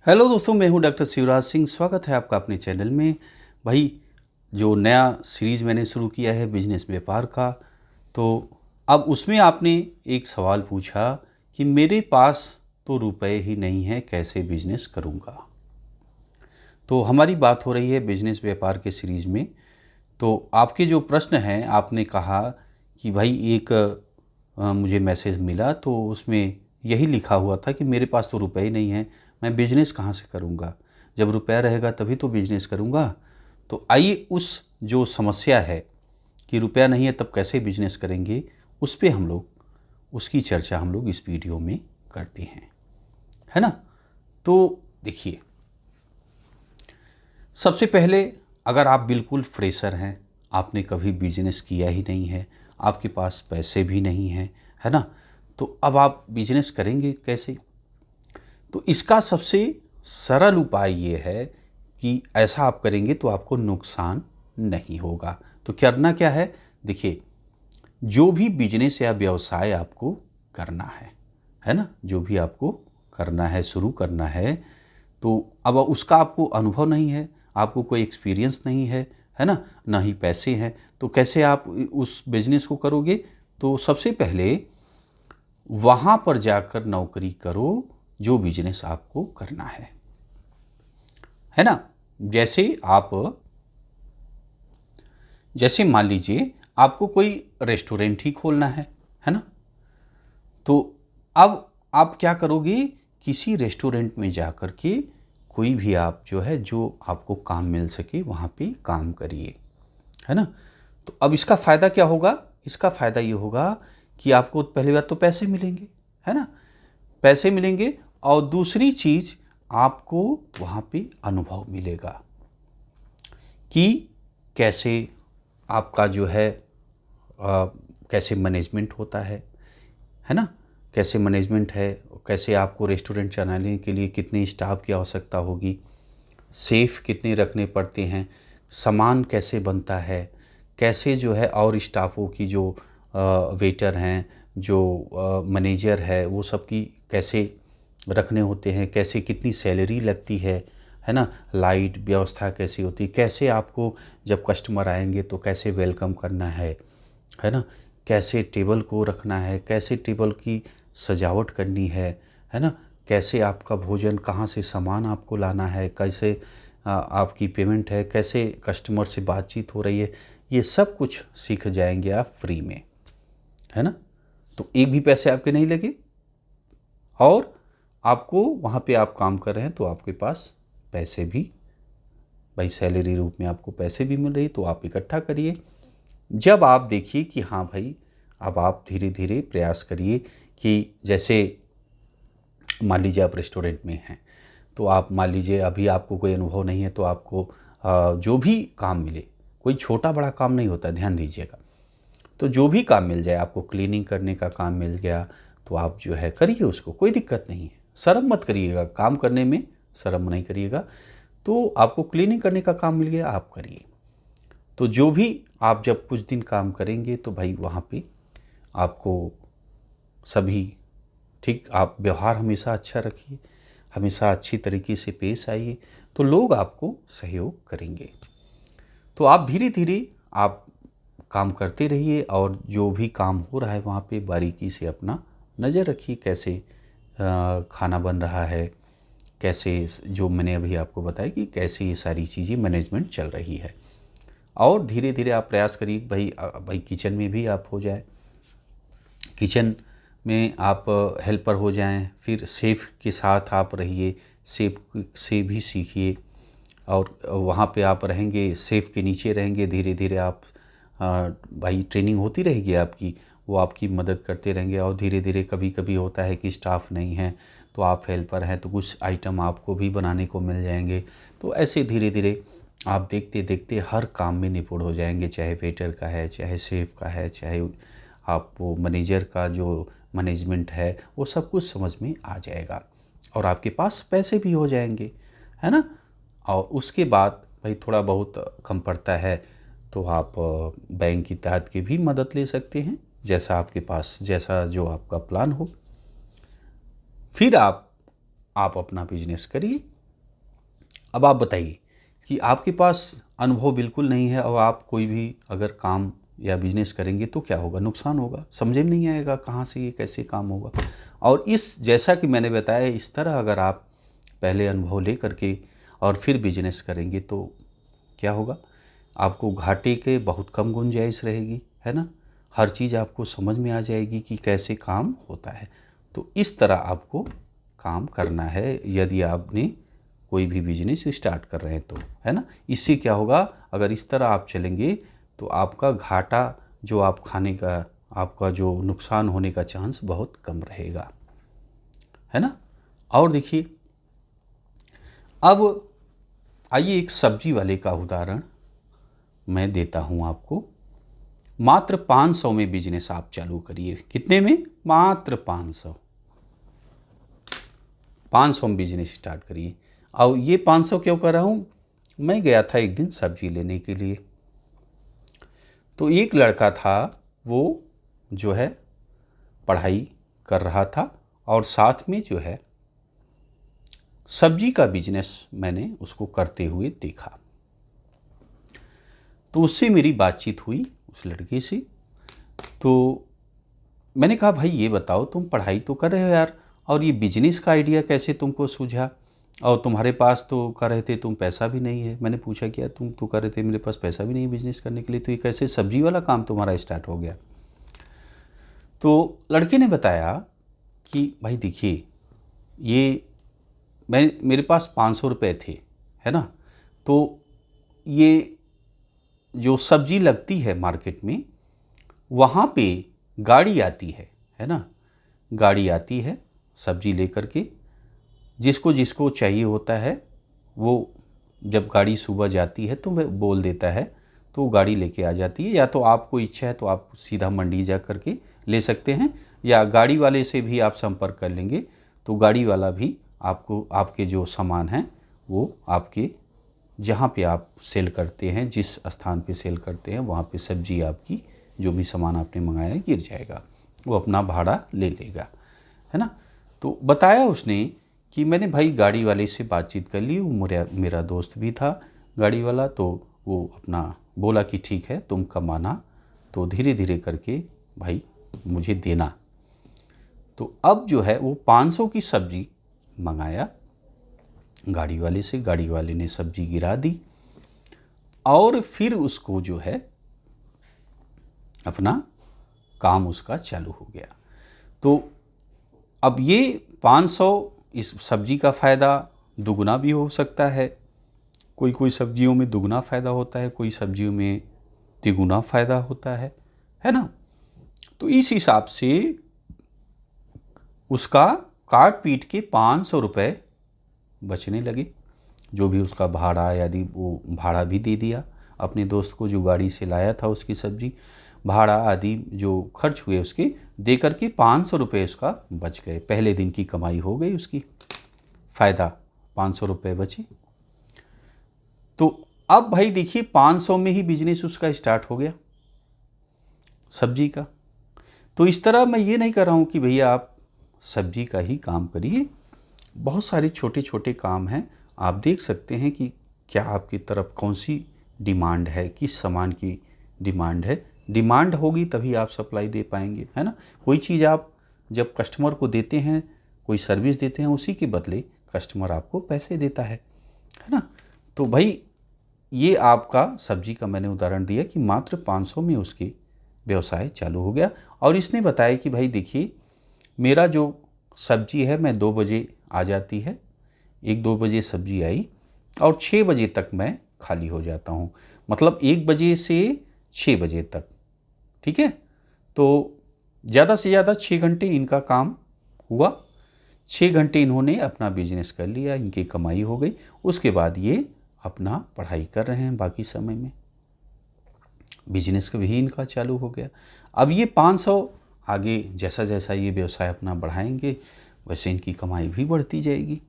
Hello दोस्तों, मैं हूं डॉक्टर शिवराज सिंह। स्वागत है आपका अपने चैनल में। भाई, जो नया सीरीज़ मैंने शुरू किया है बिजनेस व्यापार का, तो अब उसमें आपने एक सवाल पूछा कि मेरे पास तो रुपए ही नहीं है, कैसे बिजनेस करूंगा। तो हमारी बात हो रही है बिजनेस व्यापार के सीरीज़ में। तो आपके जो प्रश्न हैं, आपने कहा कि भाई एक मुझे मैसेज मिला तो उसमें यही लिखा हुआ था कि मेरे पास तो रुपए ही नहीं है, मैं बिज़नेस कहाँ से करूँगा। जब रुपया रहेगा तभी तो बिज़नेस करूँगा। तो आइए उस जो समस्या है कि रुपया नहीं है तब कैसे बिज़नेस करेंगे, उस पे हम लोग उसकी चर्चा हम लोग इस वीडियो में करते हैं, है ना। तो देखिए, सबसे पहले अगर आप बिल्कुल फ्रेशर हैं, आपने कभी बिजनेस किया ही नहीं है, आपके पास पैसे भी नहीं हैं, है ना, तो अब आप बिजनेस करेंगे कैसे। तो इसका सबसे सरल उपाय ये है कि ऐसा आप करेंगे तो आपको नुकसान नहीं होगा। तो करना क्या है, देखिए, जो भी बिजनेस या व्यवसाय आपको करना है ना, जो भी आपको करना है, शुरू करना है, तो अब उसका आपको अनुभव नहीं है, आपको कोई एक्सपीरियंस नहीं है ना, ना ही पैसे हैं, तो कैसे आप उस बिजनेस को करोगे। तो सबसे पहले वहाँ पर जाकर नौकरी करो जो बिजनेस आपको करना है ना। जैसे आप, जैसे मान लीजिए आपको कोई रेस्टोरेंट ही खोलना है ना। तो अब आप क्या करोगे, किसी रेस्टोरेंट में जाकर के कोई भी आप जो है, जो आपको काम मिल सके वहाँ पे काम करिए, है ना। तो अब इसका फ़ायदा क्या होगा, इसका फ़ायदा ये होगा कि आपको पहली बात तो पैसे मिलेंगे, है ना, पैसे मिलेंगे, और दूसरी चीज़ आपको वहाँ पे अनुभव मिलेगा कि कैसे आपका जो है कैसे मैनेजमेंट होता है ना, कैसे मैनेजमेंट है, कैसे आपको रेस्टोरेंट चलाने के लिए कितने स्टाफ की आवश्यकता होगी, सेफ कितने रखने पड़ते हैं, सामान कैसे बनता है, कैसे जो है और स्टाफों की जो वेटर हैं, जो मैनेजर है, वो सब की कैसे रखने होते हैं, कैसे कितनी सैलरी लगती है ना, लाइट व्यवस्था कैसी होती है, कैसे आपको जब कस्टमर आएंगे तो कैसे वेलकम करना है ना, कैसे टेबल को रखना है, कैसे टेबल की सजावट करनी है ना, कैसे आपका भोजन, कहाँ से सामान आपको लाना है, कैसे आपकी पेमेंट है, कैसे कस्टमर से बातचीत हो रही है, ये सब कुछ सीख जाएंगे आप फ्री में, है ना। तो एक भी पैसे आपके नहीं लगे, और आपको वहाँ पे आप काम कर रहे हैं तो आपके पास पैसे भी, भाई सैलरी रूप में आपको पैसे भी मिल रही, तो आप इकट्ठा करिए। जब आप देखिए कि हाँ भाई, अब आप धीरे धीरे प्रयास करिए कि जैसे मान लीजिए आप रेस्टोरेंट में हैं, तो आप मान लीजिए अभी आपको कोई अनुभव नहीं है, तो आपको जो भी काम मिले, कोई छोटा बड़ा काम नहीं होता, ध्यान दीजिएगा। तो जो भी काम मिल जाए, आपको क्लीनिंग करने का काम मिल गया तो आप जो है करिए उसको, कोई दिक्कत नहीं है, शर्म मत करिएगा, काम करने में शर्म नहीं करिएगा। तो आपको क्लीनिंग करने का काम मिल गया, आप करिए। तो जो भी आप जब कुछ दिन काम करेंगे तो भाई वहाँ पे आपको सभी ठीक, आप व्यवहार हमेशा अच्छा रखिए, हमेशा अच्छी तरीके से पेश आइए, तो लोग आपको सहयोग करेंगे। तो आप धीरे धीरे आप काम करते रहिए, और जो भी काम हो रहा है वहाँ पे बारीकी से अपना नज़र रखिए, कैसे खाना बन रहा है, कैसे जो मैंने अभी आपको बताया कि कैसे ये सारी चीज़ें मैनेजमेंट चल रही है। और धीरे धीरे आप प्रयास करिए भाई किचन में भी आप हो जाए, किचन में आप हेल्पर हो जाएं, फिर शेफ़ के साथ आप रहिए, शेफ़ से भी सीखिए, और वहाँ पे आप रहेंगे, शेफ़ के नीचे रहेंगे, धीरे धीरे आप भाई ट्रेनिंग होती रहेगी आपकी, वो आपकी मदद करते रहेंगे, और धीरे धीरे कभी कभी होता है कि स्टाफ नहीं है तो आप हेल्पर हैं तो कुछ आइटम आपको भी बनाने को मिल जाएंगे। तो ऐसे धीरे धीरे आप देखते देखते हर काम में निपुण हो जाएंगे, चाहे वेटर का है, चाहे शेफ़ का है, चाहे आप वो मैनेजर का जो मैनेजमेंट है, वो सब कुछ समझ में आ जाएगा, और आपके पास पैसे भी हो जाएंगे, है ना। और उसके बाद भाई थोड़ा बहुत कम पड़ता है तो आप बैंक की तहत की भी मदद ले सकते हैं, जैसा आपके पास, जैसा जो आपका प्लान हो। फिर आप अपना बिजनेस करिए, अब आप बताइए कि आपके पास अनुभव बिल्कुल नहीं है और आप कोई भी अगर काम या बिजनेस करेंगे तो क्या होगा, नुकसान होगा, समझे में नहीं आएगा कहाँ से ये कैसे काम होगा। और इस जैसा कि मैंने बताया इस तरह अगर आप पहले अनुभव ले करके और फिर बिजनेस करेंगे तो क्या होगा, आपको घाटे के बहुत कम गुंजाइश रहेगी, है ना। हर चीज़ आपको समझ में आ जाएगी कि कैसे काम होता है। तो इस तरह आपको काम करना है यदि आपने कोई भी बिजनेस स्टार्ट कर रहे हैं तो, है ना। इससे क्या होगा, अगर इस तरह आप चलेंगे तो आपका घाटा जो आप खाने का, आपका जो नुकसान होने का चांस बहुत कम रहेगा, है ना। और देखिए, अब आइए एक सब्जी वाले का उदाहरण मैं देता हूं आपको। मात्र 500 में बिजनेस आप चालू करिए। कितने में? मात्र 500 में बिजनेस स्टार्ट करिए। और ये 500 क्यों कर रहा हूँ, मैं गया था एक दिन सब्जी लेने के लिए, तो एक लड़का था, वो जो है पढ़ाई कर रहा था और साथ में जो है सब्जी का बिजनेस मैंने उसको करते हुए देखा। तो उससे मेरी बातचीत हुई उस लड़के से। तो मैंने कहा भाई ये बताओ, तुम पढ़ाई तो कर रहे हो यार, और ये बिजनेस का आइडिया कैसे तुमको सूझा, और तुम्हारे पास तो कर रहे थे तुम पैसा भी नहीं है। मैंने पूछा कि यार तुम तो कर रहे थे मेरे पास पैसा भी नहीं है बिजनेस करने के लिए, तो ये कैसे सब्जी वाला काम तुम्हारा स्टार्ट हो गया। तो लड़के ने बताया कि भाई देखिए, ये मेरे पास 500 रुपये थे, है ना। तो ये जो सब्जी लगती है मार्केट में, वहाँ पे गाड़ी आती है ना। गाड़ी आती है सब्जी लेकर के, जिसको जिसको चाहिए होता है वो जब गाड़ी सुबह जाती है तो वह बोल देता है, तो वो गाड़ी लेके आ जाती है। या तो आपको इच्छा है तो आप सीधा मंडी जा कर के ले सकते हैं, या गाड़ी वाले से भी आप संपर्क कर लेंगे तो गाड़ी वाला भी आपको आपके जो सामान हैं वो आपके जहाँ पे आप सेल करते हैं, जिस स्थान पे सेल करते हैं वहाँ पे सब्जी आपकी जो भी सामान आपने मंगाया गिर जाएगा, वो अपना भाड़ा ले लेगा, है ना। तो बताया उसने कि मैंने भाई गाड़ी वाले से बातचीत कर ली, वो मेरा दोस्त भी था गाड़ी वाला, तो वो अपना बोला कि ठीक है तुम कमाना, तो धीरे धीरे करके भाई मुझे देना। तो अब जो है वो 500 की सब्जी मंगाया गाड़ी वाले से, गाड़ी वाले ने सब्जी गिरा दी और फिर उसको जो है अपना काम उसका चालू हो गया। तो अब ये 500, इस सब्जी का फ़ायदा दुगना भी हो सकता है, कोई कोई सब्जियों में दुगना फ़ायदा होता है, कोई सब्जियों में तिगुना फ़ायदा होता है ना। तो इस हिसाब से उसका काट पीट के 500 रुपये बचने लगे। जो भी उसका भाड़ा, यदि वो भाड़ा भी दे दिया अपने दोस्त को जो गाड़ी से लाया था उसकी सब्जी, भाड़ा आदि जो खर्च हुए उसके दे करके 500 रुपये उसका बच गए। पहले दिन की कमाई हो गई उसकी, फ़ायदा 500 रुपये बचे। तो अब भाई देखिए 500 में ही बिजनेस उसका स्टार्ट हो गया सब्जी का। तो इस तरह मैं ये नहीं कर रहा हूँ कि भैया आप सब्जी का ही काम करिए, बहुत सारे छोटे छोटे काम हैं, आप देख सकते हैं कि क्या आपकी तरफ कौन सी डिमांड है, किस सामान की डिमांड है। डिमांड होगी तभी आप सप्लाई दे पाएंगे, है ना। कोई चीज़ आप जब कस्टमर को देते हैं, कोई सर्विस देते हैं, उसी के बदले कस्टमर आपको पैसे देता है ना। तो भाई ये आपका सब्जी का मैंने उदाहरण दिया कि मात्र 500 में उसकी व्यवसाय चालू हो गया। और इसने बताया कि भाई देखिए, मेरा जो सब्जी है मैं 2 बजे आ जाती है, 1-2 बजे सब्जी आई और 6 बजे तक मैं खाली हो जाता हूँ, मतलब 1 बजे से 6 बजे तक, ठीक है। तो ज़्यादा से ज़्यादा 6 घंटे इनका काम हुआ, 6 घंटे इन्होंने अपना बिजनेस कर लिया, इनकी कमाई हो गई। उसके बाद ये अपना पढ़ाई कर रहे हैं, बाकी समय में बिजनेस का भी इनका चालू हो गया। अब ये 500 आगे जैसा जैसा ये व्यवसाय अपना बढ़ाएंगे वैसे इनकी कमाई भी बढ़ती जाएगी।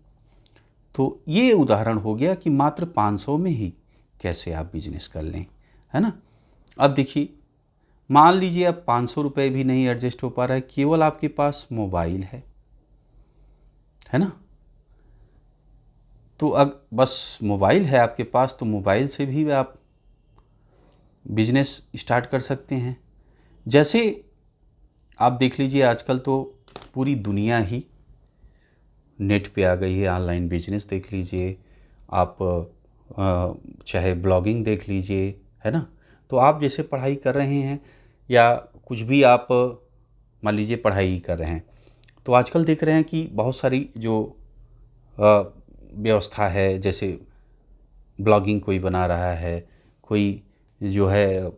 तो ये उदाहरण हो गया कि मात्र 500 में ही कैसे आप बिजनेस कर लें, है ना। अब देखिए, मान लीजिए अब 500 रुपये भी नहीं एडजस्ट हो पा रहा है, केवल आपके पास मोबाइल है ना। तो अग बस मोबाइल है आपके पास तो मोबाइल से भी आप बिजनेस स्टार्ट कर सकते हैं। जैसे आप देख लीजिए आजकल तो पूरी दुनिया ही नेट पे आ गई है। ऑनलाइन बिजनेस देख लीजिए आप, चाहे ब्लॉगिंग देख लीजिए, है ना। तो आप जैसे पढ़ाई कर रहे हैं या कुछ भी आप मान लीजिए पढ़ाई ही कर रहे हैं, तो आजकल देख रहे हैं कि बहुत सारी जो व्यवस्था है, जैसे ब्लॉगिंग कोई बना रहा है, कोई जो है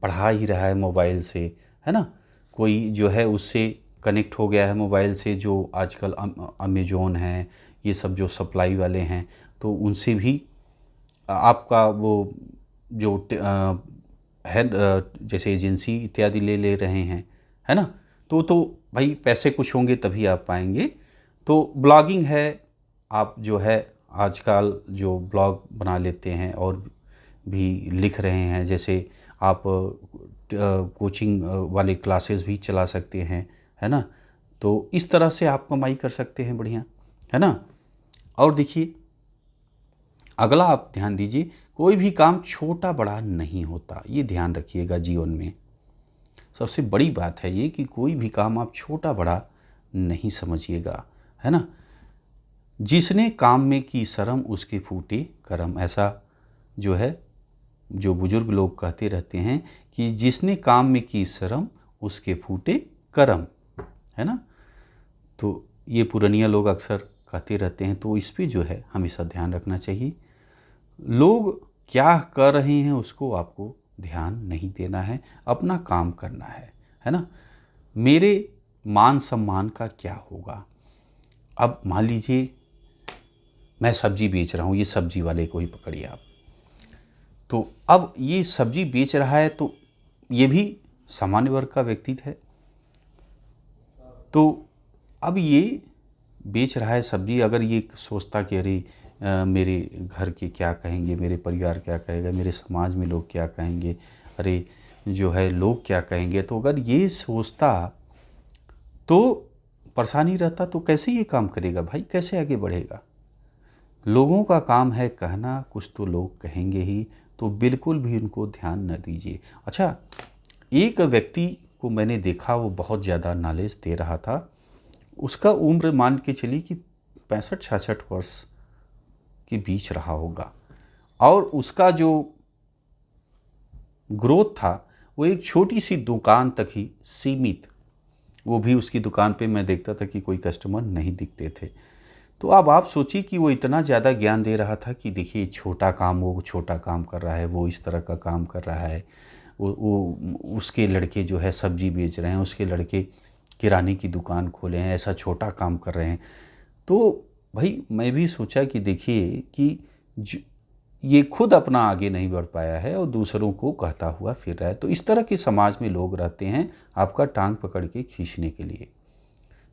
पढ़ा ही रहा है मोबाइल से, है ना। कोई जो है उससे कनेक्ट हो गया है मोबाइल से, जो आजकल अमेजोन है, ये सब जो सप्लाई वाले हैं, तो उनसे भी आपका वो जो है जैसे एजेंसी इत्यादि ले रहे हैं, है ना। तो भाई पैसे कुछ होंगे तभी आप पाएंगे। तो ब्लॉगिंग है, आप जो है आजकल जो ब्लॉग बना लेते हैं और भी लिख रहे हैं, जैसे आप कोचिंग वाले क्लासेस भी चला सकते हैं, है ना। तो इस तरह से आप कमाई कर सकते हैं बढ़िया, है ना। और देखिए अगला आप ध्यान दीजिए, कोई भी काम छोटा बड़ा नहीं होता, ये ध्यान रखिएगा जीवन में। सबसे बड़ी बात है ये कि कोई भी काम आप छोटा बड़ा नहीं समझिएगा, है ना। जिसने काम में की शर्म उसके फूटे करम, ऐसा जो है जो बुजुर्ग लोग कहते रहते हैं कि जिसने काम में की शर्म उसके फूटे करम, है ना। तो ये पुरानिया लोग अक्सर कहते रहते हैं, तो इस पे जो है हमेशा ध्यान रखना चाहिए। लोग क्या कर रहे हैं उसको आपको ध्यान नहीं देना है, अपना काम करना है ना। मेरे मान सम्मान का क्या होगा। अब मान लीजिए मैं सब्जी बेच रहा हूँ, ये सब्जी वाले को ही पकड़िए आप। तो अब ये सब्जी बेच रहा है तो ये भी सामान्य वर्ग का व्यक्ति है। तो अब ये बेच रहा है सब्जी, अगर ये सोचता कि अरे मेरे घर के क्या कहेंगे, मेरे परिवार क्या कहेगा, मेरे समाज में लोग क्या कहेंगे, अरे जो है लोग क्या कहेंगे, तो अगर ये सोचता तो परेशानी रहता तो कैसे ये काम करेगा भाई, कैसे आगे बढ़ेगा। लोगों का काम है कहना, कुछ तो लोग कहेंगे ही, तो बिल्कुल भी उनको ध्यान न दीजिए। अच्छा, एक व्यक्ति को मैंने देखा, वो बहुत ज़्यादा नॉलेज दे रहा था। उसका उम्र मान के चली कि 65-66 वर्ष के बीच रहा होगा, और उसका जो ग्रोथ था वो एक छोटी सी दुकान तक ही सीमित। वो भी उसकी दुकान पे मैं देखता था कि कोई कस्टमर नहीं दिखते थे। तो अब आप सोचिए कि वो इतना ज़्यादा ज्ञान दे रहा था कि देखिए छोटा काम, वो छोटा काम कर रहा है, वो इस तरह का काम कर रहा है, वो उसके लड़के जो है सब्जी बेच रहे हैं, उसके लड़के किराने की दुकान खोले हैं, ऐसा छोटा काम कर रहे हैं। तो भाई मैं भी सोचा कि देखिए कि ये खुद अपना आगे नहीं बढ़ पाया है और दूसरों को कहता हुआ फिर रहा है। तो इस तरह के समाज में लोग रहते हैं आपका टांग पकड़ के खींचने के लिए।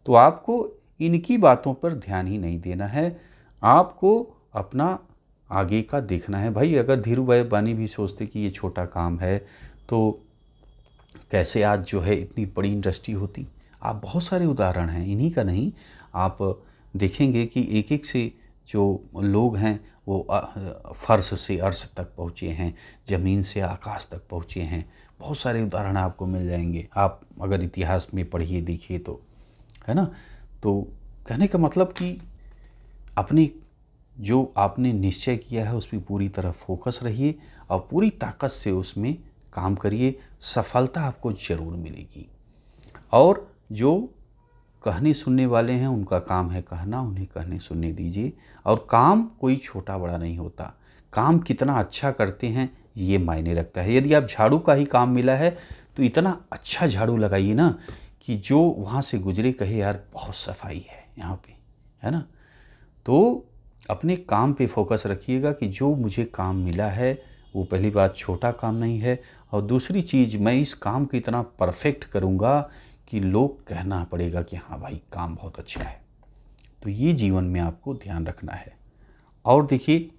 तो आपको इनकी बातों पर ध्यान ही नहीं देना है, आपको अपना आगे का देखना है। भाई अगर धीरूभाई अंबानी भी सोचते कि ये छोटा काम है तो कैसे आज जो है इतनी बड़ी इंडस्ट्री होती। आप बहुत सारे उदाहरण हैं, इन्हीं का नहीं, आप देखेंगे कि एक एक से जो लोग हैं वो फर्श से अर्श तक पहुँचे हैं, ज़मीन से आकाश तक पहुँचे हैं। बहुत सारे उदाहरण आपको मिल जाएंगे, आप अगर इतिहास में पढ़िए देखिए तो, है ना। तो कहने का मतलब कि अपनी जो आपने निश्चय किया है उस पर पूरी तरह फोकस रहिए और पूरी ताकत से उसमें काम करिए, सफलता आपको ज़रूर मिलेगी। और जो कहने सुनने वाले हैं उनका काम है कहना, उन्हें कहने सुनने दीजिए। और काम कोई छोटा बड़ा नहीं होता, काम कितना अच्छा करते हैं ये मायने रखता है। यदि आप झाड़ू का ही काम मिला है तो इतना अच्छा झाड़ू लगाइए ना कि जो वहाँ से गुजरे कहे यार बहुत सफाई है यहाँ पे, है ना। तो अपने काम पे फोकस रखिएगा कि जो मुझे काम मिला है वो पहली बात छोटा काम नहीं है, और दूसरी चीज़ मैं इस काम को इतना परफेक्ट करूँगा कि लोग कहना पड़ेगा कि हाँ भाई काम बहुत अच्छा है। तो ये जीवन में आपको ध्यान रखना है। और देखिए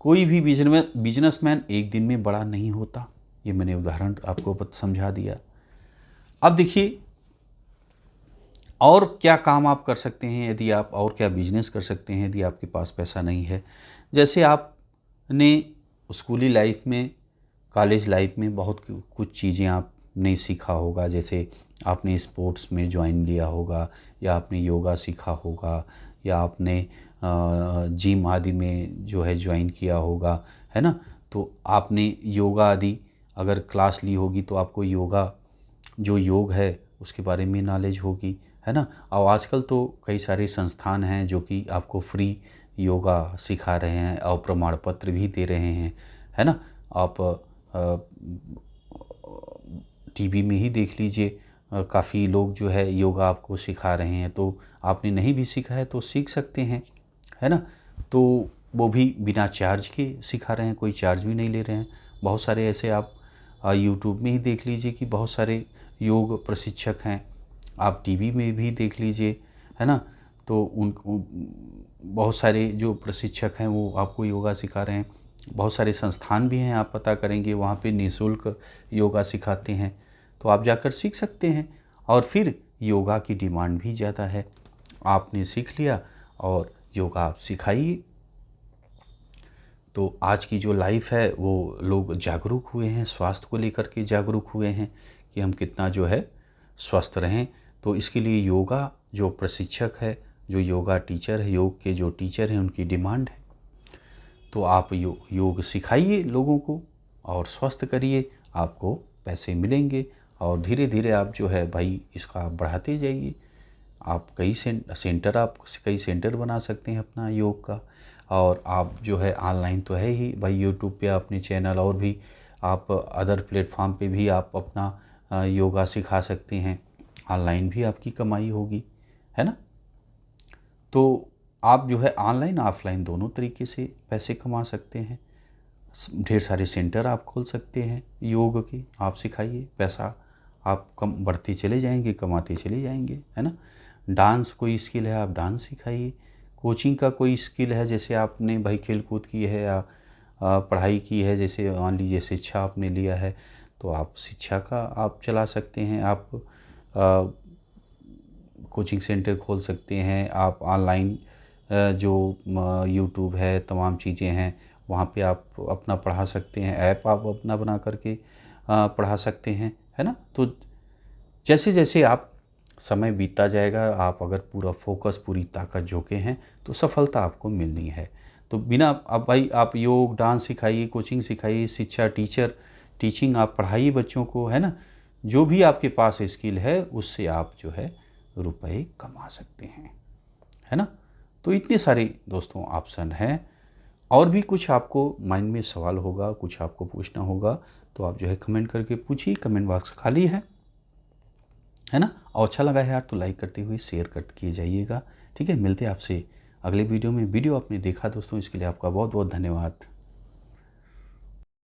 कोई भी बिजनेसमैन एक दिन में बड़ा नहीं होता, ये मैंने उदाहरण आपको समझा दिया। अब देखिए और क्या काम आप कर सकते हैं यदि आप, और क्या बिजनेस कर सकते हैं यदि आपके पास पैसा नहीं है। जैसे आपने स्कूली लाइफ में, कॉलेज लाइफ में बहुत कुछ चीज़ें आपने सीखा होगा, जैसे आपने स्पोर्ट्स में ज्वाइन लिया होगा, या आपने योगा सीखा होगा, या आपने जिम आदि में जो है ज्वाइन किया होगा, है ना। तो आपने योगा आदि अगर क्लास ली होगी तो आपको योगा, जो योग है उसके बारे में नॉलेज होगी, है ना। और आजकल तो कई सारे संस्थान हैं जो कि आपको फ्री योगा सिखा रहे हैं और प्रमाण पत्र भी दे रहे हैं, है ना। आप टीवी में ही देख लीजिए, काफ़ी लोग जो है योगा आपको सिखा रहे हैं। तो आपने नहीं भी सीखा है तो सीख सकते हैं, है ना। तो वो भी बिना चार्ज के सिखा रहे हैं, कोई चार्ज भी नहीं ले रहे हैं। बहुत सारे ऐसे आप यूट्यूब में ही देख लीजिए कि बहुत सारे योग प्रशिक्षक हैं, आप टीवी में भी देख लीजिए, है ना। तो बहुत सारे जो प्रशिक्षक हैं वो आपको योगा सिखा रहे हैं। बहुत सारे संस्थान भी हैं, आप पता करेंगे वहाँ पे निःशुल्क योगा सिखाते हैं, तो आप जाकर सीख सकते हैं। और फिर योगा की डिमांड भी ज़्यादा है, आपने सीख लिया और योगा आप सिखाइए। तो आज की जो लाइफ है वो लोग जागरूक हुए हैं, स्वास्थ्य को लेकर के जागरूक हुए हैं कि हम कितना जो है स्वस्थ रहें। तो इसके लिए योगा जो प्रशिक्षक है, जो योगा टीचर है, योग के जो टीचर हैं, उनकी डिमांड है। तो आप योग सिखाइए लोगों को और स्वस्थ करिए, आपको पैसे मिलेंगे और धीरे धीरे आप जो है भाई इसका आप बढ़ाते जाइए। आप कई सेंटर बना सकते हैं अपना योग का। और आप जो है ऑनलाइन तो है ही भाई, यूट्यूब पे अपने चैनल, और भी आप अदर प्लेटफॉर्म पे भी आप अपना योगा सिखा सकते हैं, ऑनलाइन भी आपकी कमाई होगी, है ना। तो आप जो है ऑनलाइन ऑफलाइन दोनों तरीके से पैसे कमा सकते हैं। ढेर सारे सेंटर आप खोल सकते हैं योग के, आप सिखाइए, पैसा आप कम बढ़ते चले जाएंगे, कमाते चले जाएंगे, है ना। डांस कोई स्किल है, आप डांस सिखाइए। कोचिंग का कोई स्किल है, जैसे आपने भाई खेल कूद की है या पढ़ाई की है, जैसे मान लीजिए शिक्षा आपने लिया है, तो आप शिक्षा का आप चला सकते हैं। आप कोचिंग सेंटर खोल सकते हैं, आप ऑनलाइन जो यूट्यूब है, तमाम चीज़ें हैं वहाँ पे आप अपना पढ़ा सकते हैं, ऐप आप अपना बना करके पढ़ा सकते हैं, है ना। तो जैसे जैसे आप समय बीतता जाएगा, आप अगर पूरा फोकस, पूरी ताकत झोंके हैं तो सफलता आपको मिलनी है। तो बिना अब भाई आप योग डांस सिखाइए, कोचिंग सिखाइए, शिक्षा टीचिंग आप पढ़ाइए बच्चों को, है ना। जो भी आपके पास स्किल है उससे आप जो है रुपए कमा सकते हैं, है ना। तो इतने सारे दोस्तों ऑप्शन हैं। और भी कुछ आपको माइंड में सवाल होगा, कुछ आपको पूछना होगा तो आप जो है कमेंट करके पूछिए, कमेंट बॉक्स खाली है ना। और अच्छा लगा है यार तो लाइक करते हुए शेयर कर किए जाइएगा, ठीक है। मिलते हैं आपसे अगले वीडियो में। वीडियो आपने देखा दोस्तों, इसके लिए आपका बहुत बहुत धन्यवाद।